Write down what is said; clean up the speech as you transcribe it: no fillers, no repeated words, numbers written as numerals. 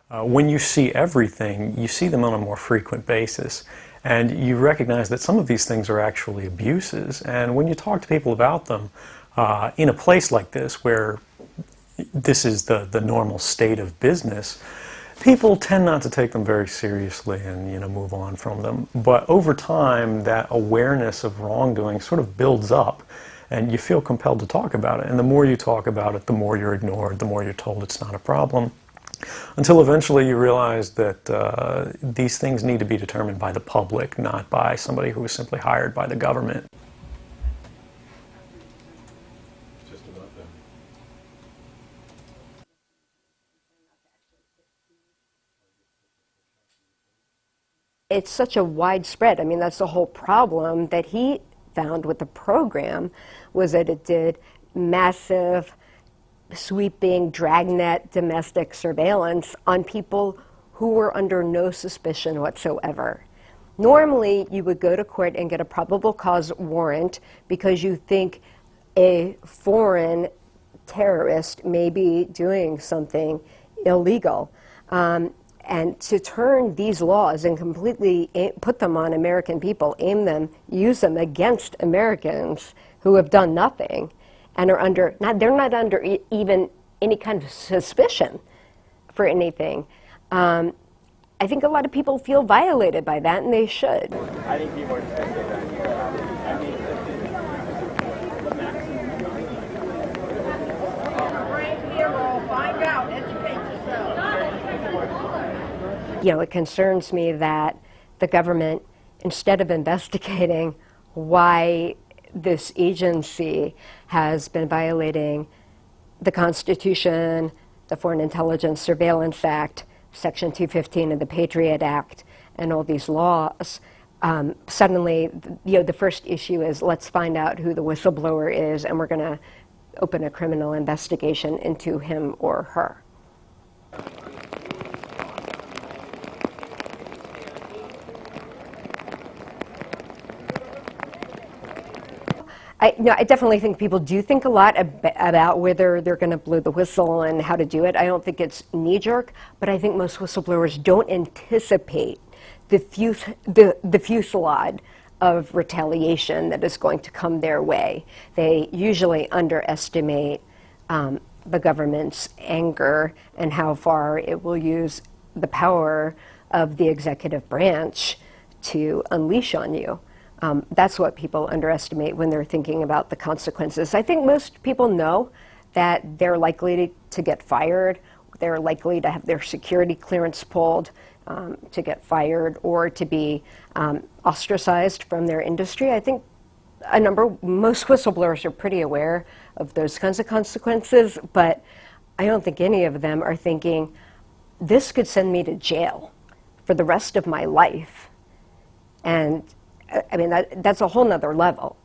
When you see everything, you see them on a more frequent basis. And you recognize that some of these things are actually abuses. And when you talk to people about them, in a place like this where this is the normal state of business, people tend not to take them very seriously and move on from them. But over time, that awareness of wrongdoing sort of builds up, and you feel compelled to talk about it. And the more you talk about it, the more you're ignored, the more you're told it's not a problem, until eventually you realize that these things need to be determined by the public, not by somebody who was simply hired by the government. Just about that. It's such a widespread, I mean, that's the whole problem that he found with the program, was that it did massive, sweeping, dragnet domestic surveillance on people who were under no suspicion whatsoever. Normally, you would go to court and get a probable cause warrant because you think a foreign terrorist may be doing something illegal. And to turn these laws and completely put them on American people, aim them, use them against Americans who have done nothing and are under, they're not under even any kind of suspicion for anything. I think a lot of people feel violated by that, and they should. I think people are just going to say that. I mean, find out, educate yourself. It concerns me that the government, instead of investigating why this agency has been violating the Constitution, the Foreign Intelligence Surveillance Act, Section 215 of the Patriot Act, and all these laws, suddenly, the first issue is let's find out who the whistleblower is, and we're going to open a criminal investigation into him or her. I definitely think people do think a lot about whether they're going to blow the whistle and how to do it. I don't think it's knee-jerk, but I think most whistleblowers don't anticipate the fusillade of retaliation that is going to come their way. They usually underestimate the government's anger and how far it will use the power of the executive branch to unleash on you. That's what people underestimate when they're thinking about the consequences. I think most people know that they're likely to get fired, they're likely to have their security clearance pulled, to get fired, or to be ostracized from their industry. I think most whistleblowers are pretty aware of those kinds of consequences, but I don't think any of them are thinking, this could send me to jail for the rest of my life. And I mean, that's a whole nother level.